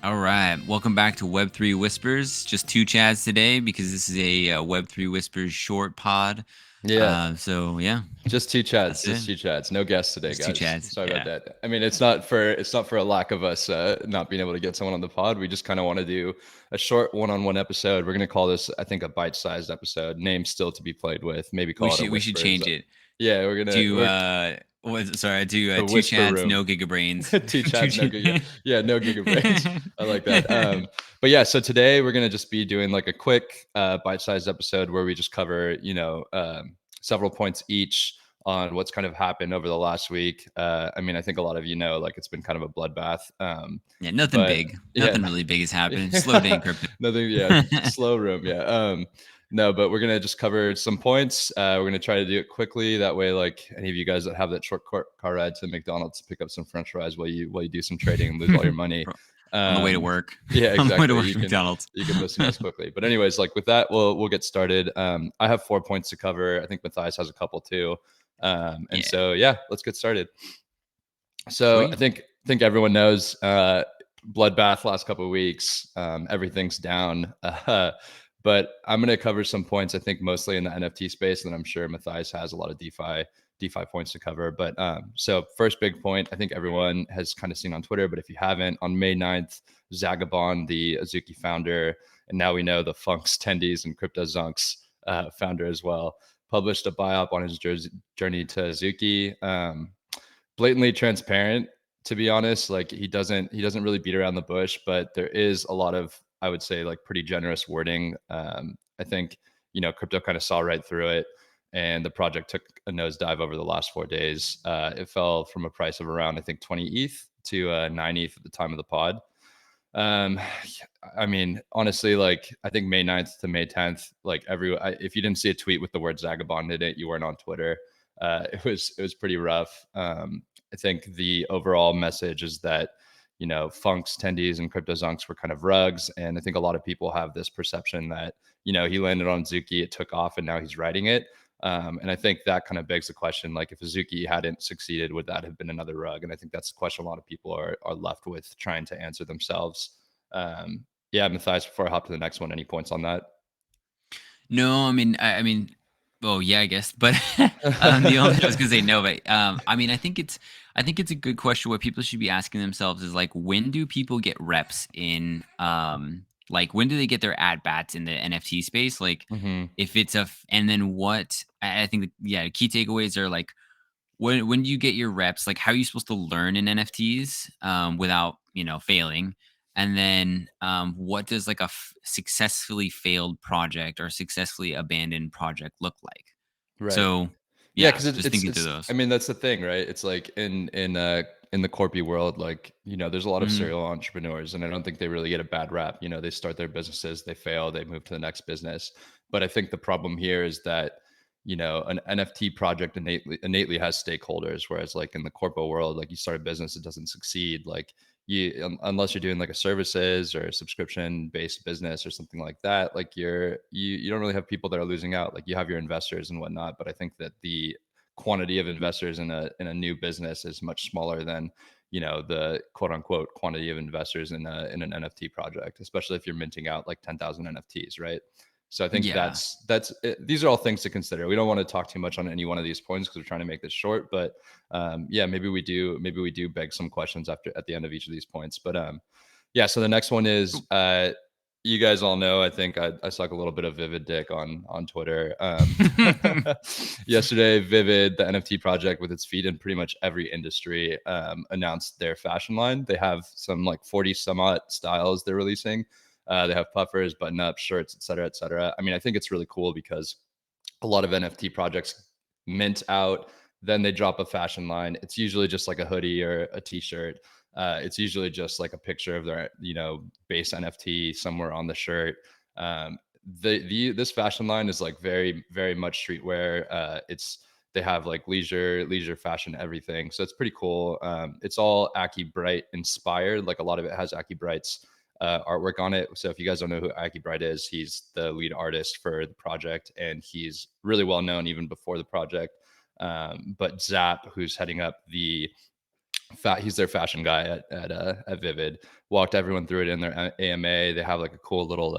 All right, welcome back to Web3 Whispers. Just two Chads today because this is a Web3 Whispers short pod. Yeah, So yeah, just two chats, that's it. just two chats. No guests today, Just two guys. Chads. Sorry about Yeah. that. I mean, it's not for a lack of us not being able to get someone on the pod. We just kind of want to do a short one-on-one episode. We're gonna call this, I think, a bite-sized episode. Name still to be played with. Maybe We call it a should we should whispers. change it Yeah, to we're the two whisper Chads, room. no Gigabrains. Two Two chats, no Ch- good. Yeah, yeah, no gigabrains. I like that. But yeah, so today we're gonna just be doing like a quick bite-sized episode where we just cover, several points each on what's kind of happened over the last week. I mean, I think a lot of like it's been kind of a bloodbath. Yeah, nothing But big. yeah, Nothing really big has happened. Slow day in crypto. nothing. Yeah, slow room. Yeah. No, but we're gonna just cover some points. We're gonna try to do it quickly. That way, like any of you guys that have that short car ride to McDonald's to pick up some French fries while you do some trading and lose all your money. On the way to Um, work. yeah, On the way to exactly. work You to can McDonald's. you can listen to us quickly. But anyways, like with that, we'll get started. I have 4 points to cover. I think Matthias has a couple too. And Yeah. so yeah, let's get started. So I Sweet. think everyone knows bloodbath last couple of weeks. Everything's down. But I'm going to cover some points. I think mostly in the NFT space, and I'm sure Matthias has a lot of DeFi points to cover. But so first big point, I think everyone has kind of seen on Twitter, but if you haven't, on May 9th, Zagabond, the Azuki founder, and now we know the Funks Tendies and CryptoZunks founder as well, published a biop on his journey to Azuki. Blatantly transparent, to be honest. Like he doesn't really beat around the bush, but there is a lot of, I would say, like pretty generous wording. I think crypto kind of saw right through it, and the project took a nosedive over the last 4 days. It fell from a price of around, I think, 20 ETH to 9 ETH at the time of the pod. um I mean, honestly, like I think May 9th to May 10th, like if you didn't see a tweet with the word Zagabond in it, you weren't on Twitter. It was pretty rough. I think the overall message is that Funks, Tendies, and CryptoZunks were kind of rugs, and I think a lot of people have this perception that he landed on Zuki, it took off, and now he's riding it. And I think that kind of begs the question, like if Azuki hadn't succeeded, would that have been another rug? And I think that's the question a lot of people are left with trying to answer themselves. Yeah, Matthias, before I hop to the next one, any points on that? No, I mean, oh yeah, I guess. But the only I was gonna say no, but I think it's a good question. What people should be asking themselves is like, when do people get reps in, like when do they get their at bats in the NFT space? Like, Hmm. if it's and then what? I think yeah, key takeaways are like, when do you get your reps? Like, how are you supposed to learn in NFTs without failing? And then what does like a successfully failed project or successfully abandoned project look like? Right. So Yeah, yeah, because just thinking through I those. mean, that's the thing, right? It's like in the corporate world, like there's a lot of Hmm. serial entrepreneurs, and I don't think they really get a bad rap. They start their businesses, they fail, they move to the next business. But I think the problem here is that an NFT project innately has stakeholders, whereas like in the corporate world, like you start a business, it doesn't succeed. Like unless you're doing like a services or a subscription based business or something like that, like you don't really have people that are losing out. Like you have your investors and whatnot, but I think that the quantity of investors in a new business is much smaller than the quote unquote quantity of investors in an NFT project, especially if you're minting out like 10,000 NFTs, right? So I think Yeah. that's it. These are all things to consider. We don't want to talk too much on any one of these points because we're trying to make this short. But yeah, maybe we do beg some questions after at the end of each of these points. But yeah. So the next one is you guys all know. I think I suck a little bit of Vivid dick on Twitter. Yesterday, Vivid, the NFT project with its feet in pretty much every industry, announced their fashion line. They have some like 40 some odd styles they're releasing. They have puffers, button up shirts, et cetera, et cetera. I mean, I think it's really cool because a lot of NFT projects mint out, then they drop a fashion line. It's usually just like a hoodie or a t-shirt. It's usually just like a picture of their, base NFT somewhere on the shirt. Um, this fashion line is like very, very much streetwear. They have like leisure fashion, everything. So it's pretty cool. It's all Aki Bright inspired. Like a lot of it has Aki Bright's artwork on it. So if you guys don't know who Aki Bright is, he's the lead artist for the project, and he's really well known even before the project. But Zap, who's heading up He's their fashion guy at Vivid. Walked everyone through it in their AMA. They have like a cool little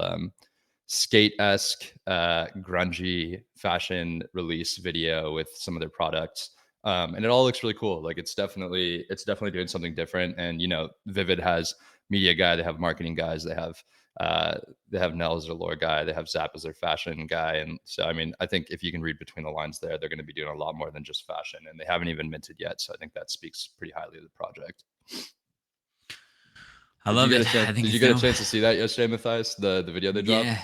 skate-esque, grungy fashion release video with some of their products. And it all looks really cool. Like it's definitely doing something different. And Vivid has media guy, they have marketing guys, uh they have Nell as their lore guy, they have Zap as their fashion guy. And so I mean, I think if you can read between the lines there, they're going to be doing a lot more than just fashion, and they haven't even minted yet. So I think that speaks pretty highly of the project. I love it. I think Did you it's get a dope. chance to see that yesterday, Matthias? The video they dropped? Yeah.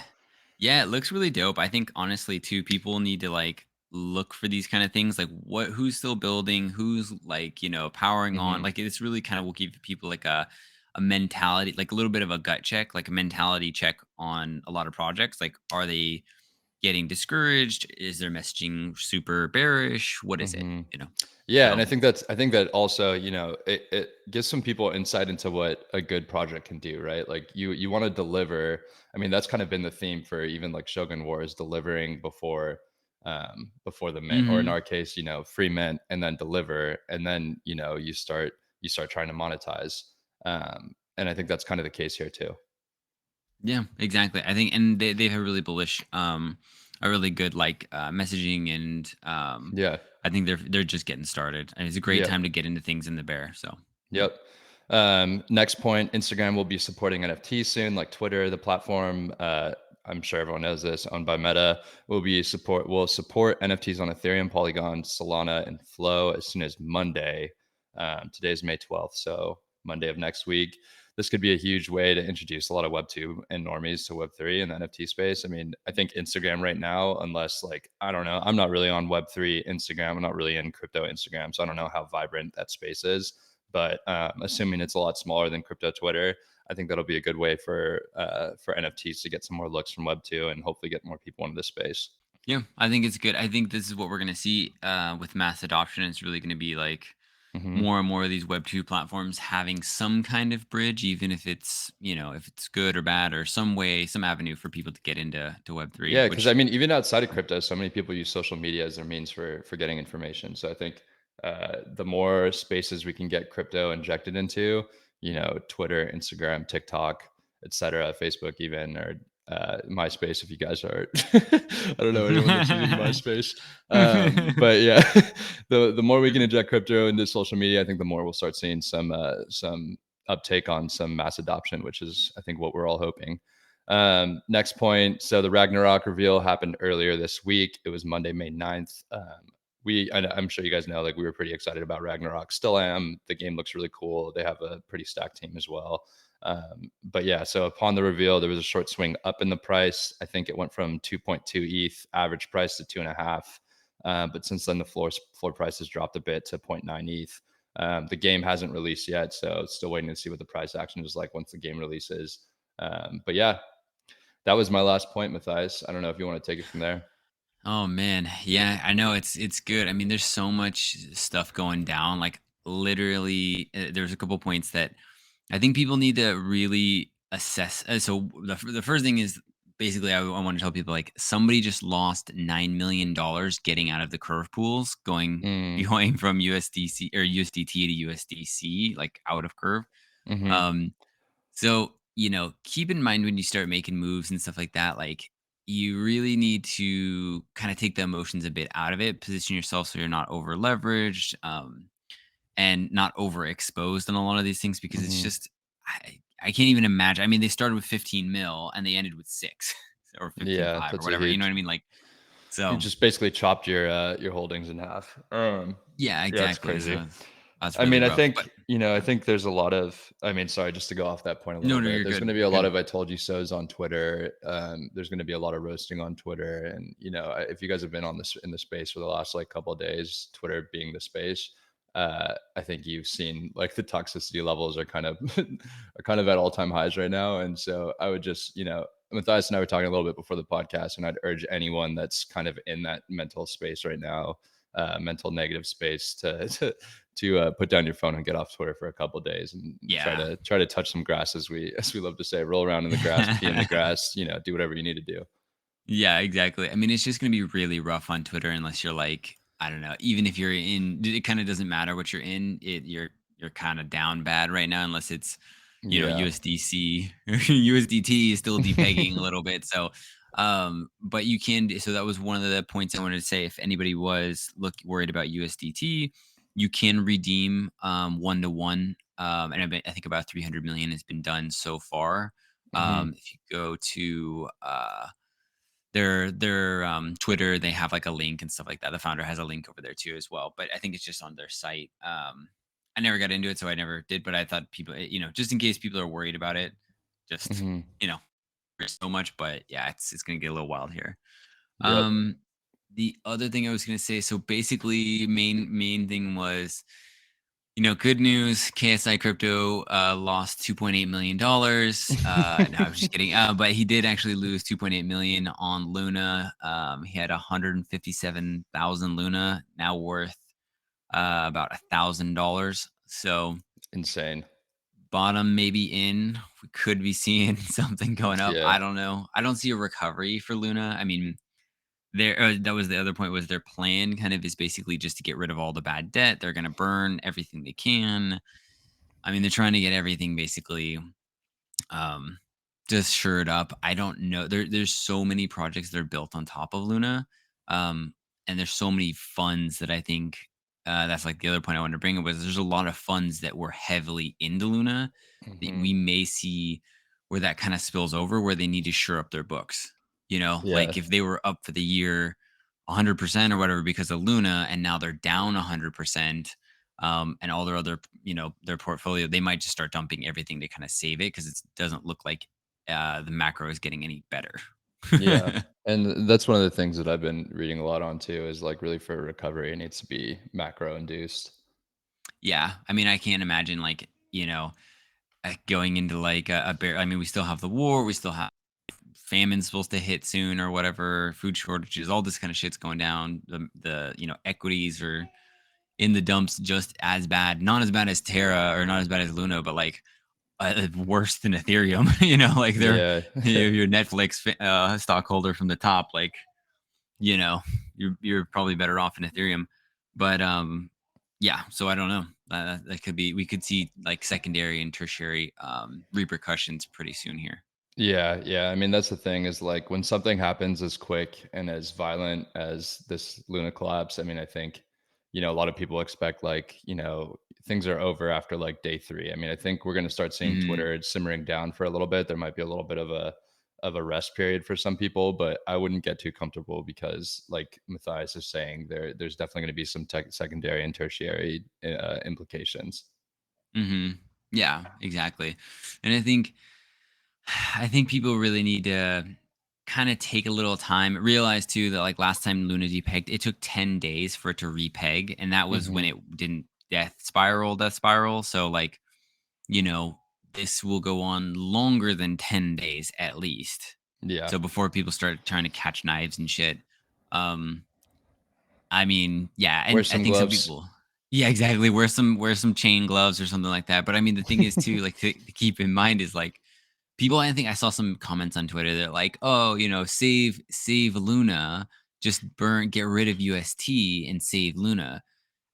Yeah, it looks really dope. I think honestly too, people need to like look for these kind of things. Like who's still building, who's like, powering on. Hmm. Like it's really kind of will give people like a mentality, like a little bit of a gut check, like a mentality check on a lot of projects. Like, are they getting discouraged? Is their messaging super bearish? What is it? Hmm. You know? Yeah, and So I think that also, it gives some people insight into what a good project can do, right? Like you want to deliver. I mean, that's kind of been the theme for even like Shogun War, is delivering before the mint, or in mhm. our case, free mint and then deliver, and then you start trying to monetize. And I think that's kind of the case here too. Yeah, exactly. I think, and they have a really bullish, a really good like messaging, and Yeah. I think they're just getting started, and it's a great Yeah. time to get into things in the bear. So yeah, Yep. Next point, Instagram will be supporting NFTs soon, like Twitter, the platform. I'm sure everyone knows this, owned by Meta, will support NFTs on Ethereum, Polygon, Solana, and Flow as soon as Monday. Today's May 12th, so Monday of next week. This could be a huge way to introduce a lot of Web2 and normies to Web3 in the NFT space. I mean, I think Instagram right now, unless like, I don't know, I'm not really on Web3 Instagram. I'm not really in crypto Instagram, so I don't know how vibrant that space is. But assuming it's a lot smaller than crypto Twitter, I think that'll be a good way for NFTs to get some more looks from Web 2 and hopefully get more people into this space. yeah, I think it's good. I think this is what we're gonna see with mass adoption. It's really gonna be like Hmm. more and more of these Web2 platforms having some kind of bridge, even if it's if it's good or bad, or some way, some avenue for people to get into Web3, Yeah, because I which mean, even outside of crypto, so many people use social media as their means for getting information. So I think the more spaces we can get crypto injected into, Twitter, Instagram, TikTok, etc., Facebook, even, or MySpace, if you guys are, I don't know anyone that's using MySpace, but yeah, the more we can inject crypto into social media, I think the more we'll start seeing some uptake on some mass adoption, which is I think what we're all hoping. Next point. So the Ragnarok reveal happened earlier this week. It was Monday, May 9th. I'm sure you guys know, like we were pretty excited about Ragnarok. Still am. The game looks really cool. They have a pretty stacked team as well. But yeah, so upon the reveal, there was a short swing up in the price. I think it went from 2.2 ETH average price to 2.5. But since then, the floor price has dropped a bit to zero point 0.9 ETH. The game hasn't released yet, so still waiting to see what the price action is like once the game releases. But yeah, that was my last point, Matthias. I don't know if you want to take it from there. Oh man, yeah, I know it's good. I mean, there's so much stuff going down. Like literally, there's a couple points that I think people need to really assess. So the first thing is basically I want to tell people like somebody just lost $9 million getting out of the curve pools, going Mm, going from USDC or USDT to USDC, like out of curve. mhm, Um, so, keep in mind when you start making moves and stuff like that, like you really need to kind of take the emotions a bit out of it, position yourself so you're not over leveraged, and not overexposed on a lot of these things because it's mhm. just, I can't even imagine. I mean, they started with 15 mil and they ended with six or Yeah, 15.5 or that's a whatever. You know what I huge. mean? Like, You so just basically chopped your holdings in half. yeah, Yeah, it's exactly. crazy. So that's I really mean, rough. But I think there's a lot of, I mean, sorry, just to go off that point a no, little no, bit, you're there's going good. to be a You're lot good. of I told you so's on Twitter. There's going to be a lot of roasting on Twitter. And, if you guys have been on this in the space for the last like couple of days, Twitter being the space, I think you've seen like the toxicity levels are kind of are kind of at all time highs right now. And so I would just, Matthias and I were talking a little bit before the podcast, and I'd urge anyone that's kind of in that mental space right now, mental negative space, to put down your phone and get off Twitter for a couple of days and Yeah. try to touch some grass, as we love to say, roll around in the grass, pee in the grass, do whatever you need to do. Yeah, exactly. I mean, it's just gonna be really rough on Twitter unless you're like, I don't know, even if you're in, it kind of doesn't matter what you're in. You're you're kind of down bad right now, unless it's, Yeah. USDC or USDT is still depegging a little bit. So, but you can. So that was one of the points I wanted to say. If anybody was worried about USDT, you can redeem 1 to 1, and I think about 300 million has been done so far. Mhm. If you go to their Twitter, they have like a link and stuff like that. The founder has a link over there too as well, but I think it's just on their site. I never got into it, so I never did. But I thought people, just in case people are worried about it, just Mhm. you know, there's so much. But yeah, it's gonna get a little wild here. Yep. The other thing I was gonna say, so basically, main thing was, good news. KSI Crypto lost $2.8 million. No, I was just kidding. But he did actually lose 2.8 million on Luna. He had 157,000 Luna, now worth about $1,000. So Insane. bottom maybe in. We could be seeing something going up. Yeah. I don't know. I don't see a recovery for Luna. I mean, that was the other point, was their plan kind of is basically just to get rid of all the bad debt. They're going to burn everything they can. I mean, they're trying to get everything basically um just shored up. I don't know. There's so many projects that are built on top of Luna. Um and there's so many funds that I think that's like the other point I wanted to bring up, was there's a lot of funds that were heavily into Luna that Mhm. we may see where that kind of spills over, where they need to shore up their books. Yeah. Like if they were up for the year 100% or whatever because of Luna, and now they're down 100%, and all their other, their portfolio, they might just start dumping everything to kind of save it, because it doesn't look like the macro is getting any better. Yeah. And that's one of the things that I've been reading a lot on too is like really for recovery, it needs to be macro induced. Yeah, I mean, I can't imagine like, going into like a bear. I mean, we still have the war, we still have famine supposed to hit soon or whatever, food shortages, all this kind of shit's going down. The equities are in the dumps just as bad, not as bad as Terra or not as bad as Luna, but like worse than Ethereum. Like they're, Yeah. your Netflix stockholder from the top, like, you know, you're probably better off in Ethereum. But yeah, so I don't know. That could be, we could see like secondary and tertiary repercussions pretty soon here. Yeah, yeah. I mean, that's the thing is like when something happens as quick and as violent as this Luna collapse, I mean, I think, a lot of people expect like, things are over after like day 3. I mean, I think we're going to start seeing Hmm. Twitter simmering down for a little bit. There might be a little bit of a rest period for some people, but I wouldn't get too comfortable because like Matthias is saying, there's definitely going to be some secondary and tertiary implications. Hmm. Yeah, exactly. And I think people really need to kind of take a little time, realize too that like last time Luna depegged, it took 10 days for it to repeg. And that was when Hmm. it didn't death spiral. So like, you know, this will go on longer than 10 days at least. Yeah. So before people start trying to catch knives and shit. Um, I mean, yeah, Wear and I some think some gloves. people, yeah, exactly. Wear some chain gloves or something like that. But I mean, the thing is too, like to keep in mind is like, people, I think I saw some comments on Twitter that like, oh, save Luna, just get rid of UST and save Luna.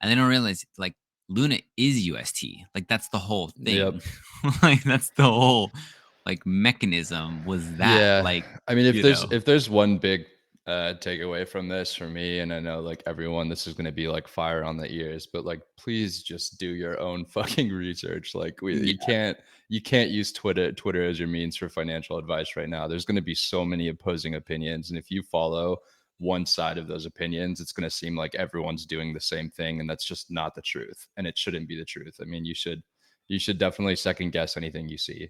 And they don't realize like Luna is UST. Like that's the whole Yep. thing. Like that's the whole like mechanism, was that Yeah. like, I mean, if you there's know. if there's one big takeaway from this for me, and I know like everyone, this is gonna be like fire on the ears, but like please just do your own fucking research. Like Yeah. you can't use Twitter as your means for financial advice right now. There's gonna be so many opposing opinions. And if you follow one side of those opinions, it's gonna seem like everyone's doing the same thing. And that's just not the truth. And it shouldn't be the truth. I mean, you should definitely second guess anything you see.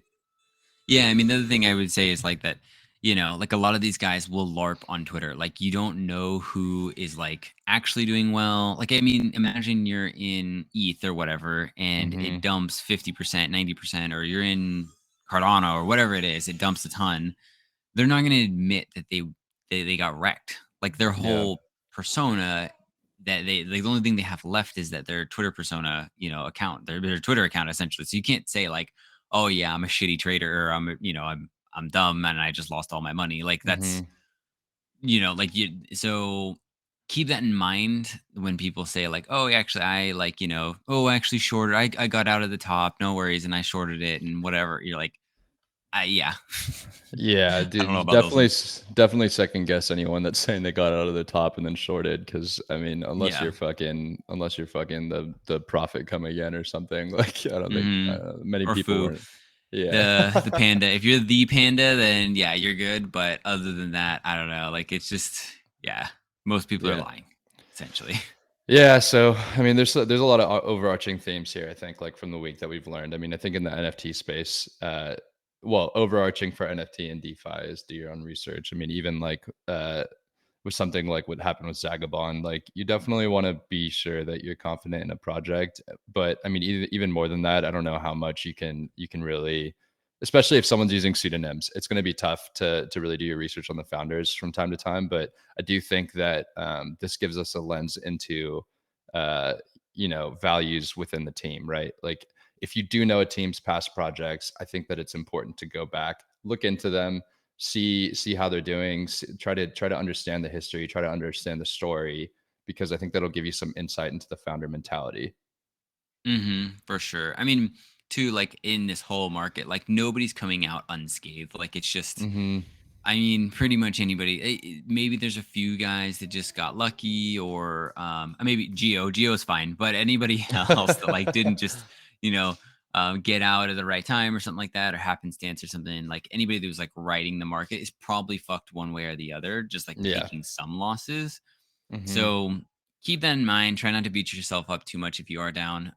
Yeah, I mean, the other thing I would say is like that, like a lot of these guys will LARP on Twitter. Like you don't know who is like actually doing well. Like, I mean, imagine you're in ETH or whatever and it Hmm. dumps 50%, 90%, or you're in Cardano or whatever it is, it dumps a ton. They're not going to admit that they got wrecked. Like their Yeah. whole persona, that the only thing they have left is that their Twitter persona, account, their Twitter account essentially. So you can't say like, oh yeah, I'm a shitty trader, or I'm dumb and I just lost all my money. Like that's, Hmm. like you. So keep that in mind when people say like, "Oh, actually, I like, oh, I actually shorted. I got out of the top. No worries, and I shorted it and whatever." You're like, yeah. Yeah, I don't know dude, about those ones. definitely second guess anyone that's saying they got out of the top and then shorted. Because I mean, Yeah. unless you're fucking the prophet come again or something, like, I don't think, Hmm. many Or people foo. weren't. Yeah. The panda. If you're the panda, then yeah, you're good. But other than that, I don't know. Like it's just yeah, most people are Yeah. lying, essentially. Yeah, so I mean, there's a lot of overarching themes here. I think, like from the week that we've learned. I mean, I think in the NFT space, well, overarching for NFT and DeFi is do your own research. I mean, even like with something like what happened with Zagabond, like you definitely want to be sure that you're confident in a project. But I mean, even more than that, I don't know how much you can really, especially if someone's using pseudonyms, it's going to be tough to really do your research on the founders from time to time. But I do think that this gives us a lens into uh, values within the team, right? Like if you do know a team's past projects, I think that it's important to go back, look into them, see how they're doing, try to understand the history, try to understand the story, because I think that'll give you some insight into the founder mentality. For sure. I mean, too, like in this whole market, like nobody's coming out unscathed. Like it's just Hmm. I mean, pretty much anybody. Maybe there's a few guys that just got lucky, or maybe Geo is fine, but anybody else that like didn't just you know get out at the right time or something like that, or happenstance or something. Like anybody that was like riding the market is probably fucked one way or the other, just like Yeah. taking some losses. Hmm. So keep that in mind. Try not to beat yourself up too much if you are down.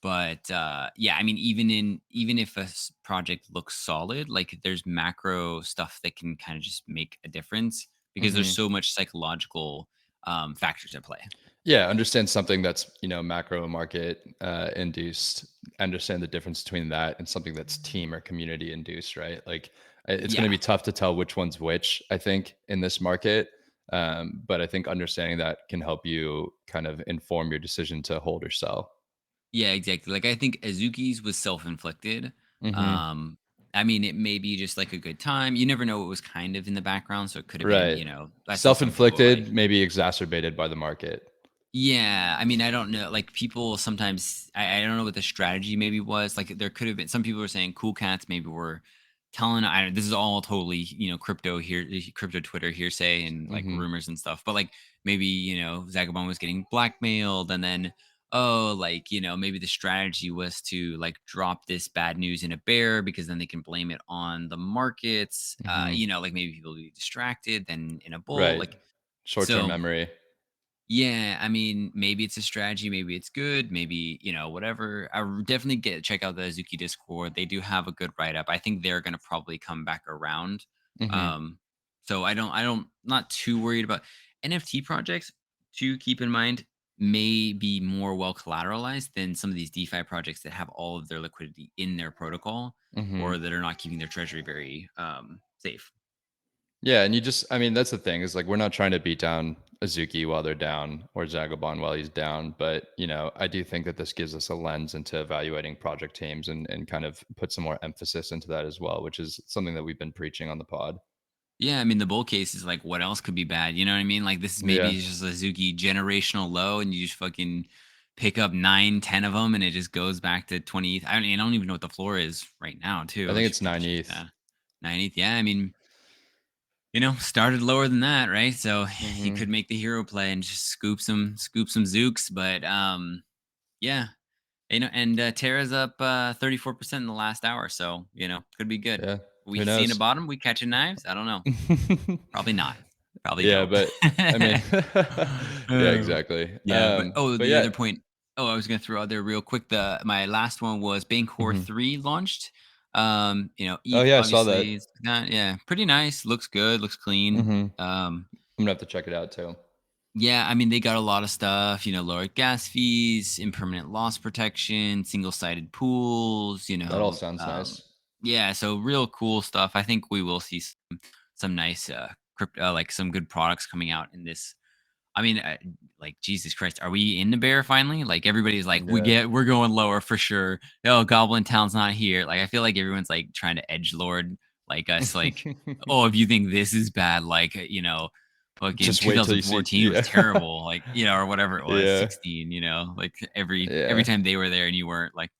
But yeah, I mean, even if project looks solid, like there's macro stuff that can kind of just make a difference because there's Hmm. so much psychological factors at play. Yeah, understand something that's macro market induced. Understand the difference between that and something that's team or community induced, right? Like it's going to Yeah, be tough to tell which one's which. I think in this market, but I think understanding that can help you kind of inform your decision to hold or sell. yeah, exactly. Like I think Azuki's was self-inflicted. Hmm. Um, I mean, it may be just like a good time. You never know what was kind of in the background, so it could have been, Right. I saw some people like Self-inflicted, maybe exacerbated by the market. yeah, I mean, I don't know. Like people sometimes, I don't know what the strategy maybe was. Like there could have been some people were saying cool cats maybe were telling. I don't. This is all totally crypto here, crypto Twitter hearsay and like Hmm. rumors and stuff. But like maybe Zagabond was getting blackmailed, and then oh like maybe the strategy was to like drop this bad news in a bear because then they can blame it on the markets. Hmm. Like maybe people be distracted. Then in a bull Right. like Short-term so. memory. Yeah, I mean, maybe it's a strategy, maybe it's good, maybe, whatever. Definitely check out the Azuki Discord. They do have a good write up. I think they're gonna probably come back around. Hmm. Um, so I don't not too worried about NFT projects to keep in mind may be more well collateralized than some of these DeFi projects that have all of their liquidity in their protocol Hmm. or that are not keeping their treasury very safe. Yeah, and I mean, that's the thing is like we're not trying to beat down Azuki while they're down or Zagabond while he's down, but I do think that this gives us a lens into evaluating project teams and kind of put some more emphasis into that as well, which is something that we've been preaching on the pod. Yeah, I mean, the bull case is like, what else could be bad? You know what I mean? Like, this is Yeah, maybe just a Zuki generational low, and you just fucking pick up 9, 10 of them, and it just goes back to 20th. I don't even know what the floor is right now, I too. I think should it's probably 9 check ETH. that. 90th. Yeah, I mean, started lower than that, right? So he Hmm. could make the hero play and just scoop some Zooks. But yeah, and Terra's up 34% in the last hour. So, could be good. Yeah, We who seeing a knows? bottom? We catching knives? I don't know. Probably not. Probably Yeah, don't. but I mean, yeah, exactly. Yeah, but But the yeah. other point I was gonna throw out there real quick, my last one was Bancor Mhm. 3 launched. Oh ETH yeah, I saw that. obviously is not yeah, pretty nice, looks good, looks clean. Hmm. Um, I'm gonna have to check it out too. yeah, I mean, they got a lot of stuff, lower gas fees, impermanent loss protection, single-sided pools, That all sounds nice. yeah, so real cool stuff. I think we will see some nice crypto, like some good products coming out in this. I mean, like Jesus Christ, are we in the bear finally? Like everybody's like, Yeah. we're going lower for sure. Oh, Goblin Town's not here. Like I feel like everyone's like trying to edge lord like us. Like, oh, if you think this is bad, like Fucking Just wait till you see. 2014 was Yeah. terrible, like, or whatever it was, Yeah. 16, like every Yeah. time they were there and you weren't, like,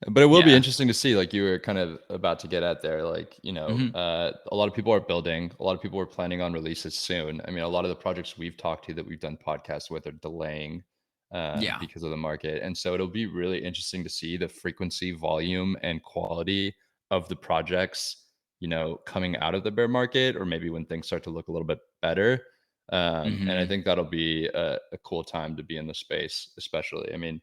But it will be yeah. interesting to see, like you were kind of about to get at there, like, Mhm. a lot of people are building, a lot of people are planning on releases soon. I mean, a lot of the projects we've talked to that we've done podcasts with are delaying Yeah. because of the market. And so it'll be really interesting to see the frequency, volume, and quality of the projects, coming out of the bear market, or maybe when things start to look a little bit better. And I Mhm. think that'll be a cool time to be in the space, especially. I mean,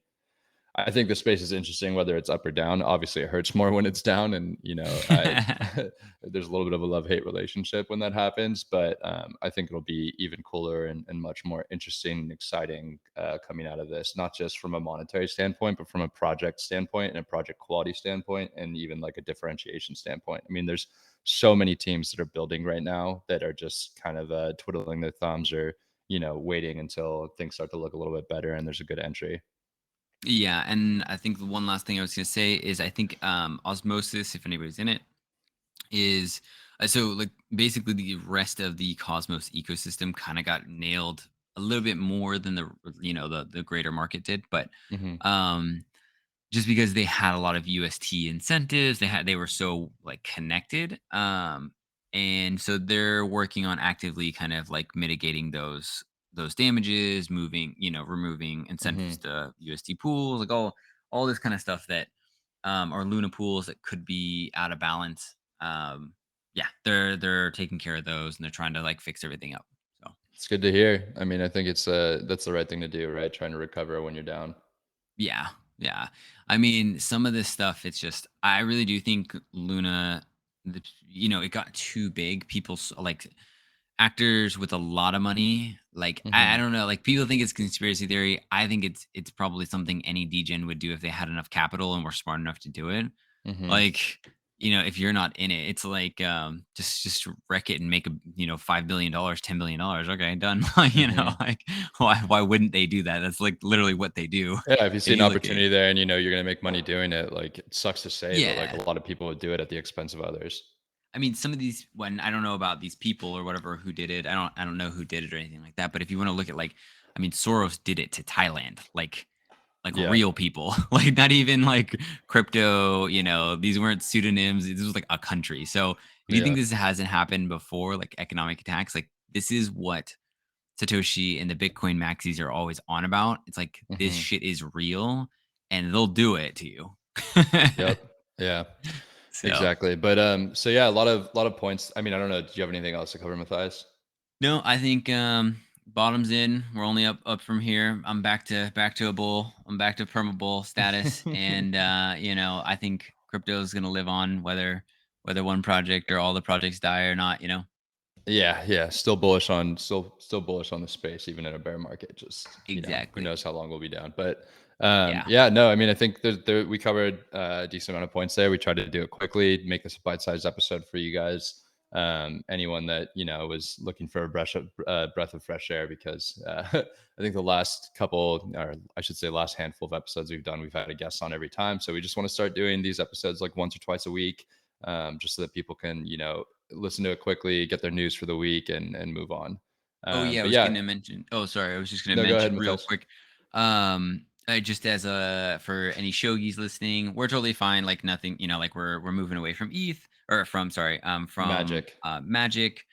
I think the space is interesting whether it's up or down. Obviously, it hurts more when it's down, and there's a little bit of a love-hate relationship when that happens. But I think it'll be even cooler and much more interesting and exciting coming out of this, not just from a monetary standpoint, but from a project standpoint and a project quality standpoint, and even like a differentiation standpoint. I mean, there's so many teams that are building right now that are just kind of twiddling their thumbs, or waiting until things start to look a little bit better and there's a good entry. Yeah, and I think the one last thing I was gonna say is I think Osmosis, if anybody's in it, is so like basically the rest of the Cosmos ecosystem kind of got nailed a little bit more than the greater market did, but Hmm. um just because they had a lot of UST incentives, they were so like connected, and so they're working on actively kind of like mitigating those damages, removing incentives Hmm. to UST pools, like all this kind of stuff that or Luna pools that could be out of balance. Yeah, they're taking care of those and they're trying to like fix everything up. So It's good to hear. I mean, I think that's the right thing to do, right? Trying to recover when you're down. yeah, yeah. I mean, some of this stuff, it's just I really do think Luna, it got too big. Like actors with a lot of money. Like I Hmm. don't know. Like people think it's conspiracy theory. I think it's probably something any degen would do if they had enough capital and were smart enough to do it. Hmm. Like, if you're not in it, it's like just wreck it and make $5 billion, $10 billion. Okay, done. Hmm. Like why wouldn't they do that? That's like literally what they do. Yeah, if you see If an you look at opportunity there and you're gonna make money doing it, like it sucks to say, but like a yeah. lot of people would do it at the expense of others. I mean, some of these when I don't know about these people or whatever who did it. I don't know who did it or anything like that. But if you want to look at like, I mean, Soros did it to Thailand. Like Yeah. real people, like not even like crypto, these weren't pseudonyms. This was like a country. So if you think Yeah. this hasn't happened before, like economic attacks, like this is what Satoshi and the Bitcoin maxis are always on about. It's like this Hmm. shit is real and they'll do it to you. Yep. Yeah. So Exactly. But so yeah, a lot of points. I mean, I don't know. Do you have anything else to cover, Matthias? no, I think bottom's in. We're only up from here. I'm back to a bull. I'm back to perma bull status, and I think crypto is gonna live on whether one project or all the projects die or not. Yeah, yeah. Still bullish on the space, even in a bear market. Just who Exactly. knows how long we'll be down. But Yeah. yeah, no. I mean, I think we covered a decent amount of points there. We tried to do it quickly, make this a bite-sized episode for you guys. Anyone that was looking for a breath of fresh air, because I think the last couple, or I should say, last handful of episodes we've done, we've had a guest on every time. So we just want to start doing these episodes like once or twice a week, just so that people can listen to it quickly, get their news for the week, and move on. Oh yeah, I But was yeah, gonna mention. Oh, sorry, I was just gonna no, go ahead, mention real Matthias. quick. Just as for any shogies listening, we're totally fine. Like nothing, like we're moving away from ETH or from sorry, from Magic. Magic.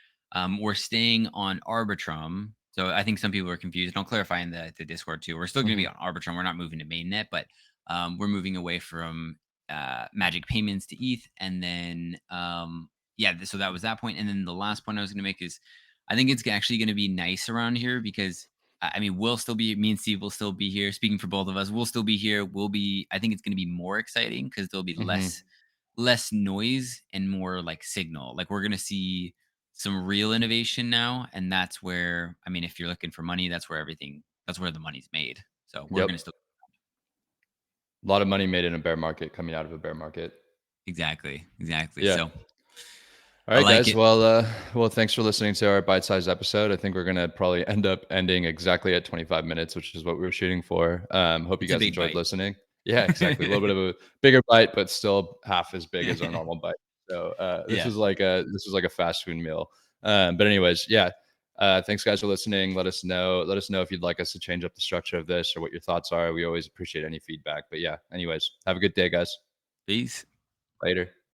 We're staying on Arbitrum. So I think some people are confused. And I'll clarify in the Discord too. We're still gonna be Hmm. on Arbitrum. We're not moving to mainnet, but we're moving away from Magic payments to ETH, and then yeah. So that was that point, and then the last point I was gonna make is I think it's actually going to be nice around here because I mean, we'll still be me and Steve will still be here. Speaking for both of us, we'll still be here. We'll be. I think it's going to be more exciting because there'll be less Hmm. less noise and more like signal. Like we're going to see some real innovation now, and that's where I mean, if you're looking for money, that's where everything. That's where the money's made. So we're Yep. going to still A lot of money made in a bear market coming out of a bear market. exactly. Yeah. So All I right, like guys. it. Well, thanks for listening to our bite-sized episode. I think we're gonna probably end up ending exactly at 25 minutes, which is what we were shooting for. Hope you It's a guys big enjoyed bite. listening. Yeah, exactly. A little bit of a bigger bite, but still half as big as our normal bite. So this Yeah. was like a fast food meal. But anyways, yeah. Thanks guys for listening. Let us know if you'd like us to change up the structure of this or what your thoughts are. We always appreciate any feedback. But yeah, anyways, have a good day, guys. Peace. Later.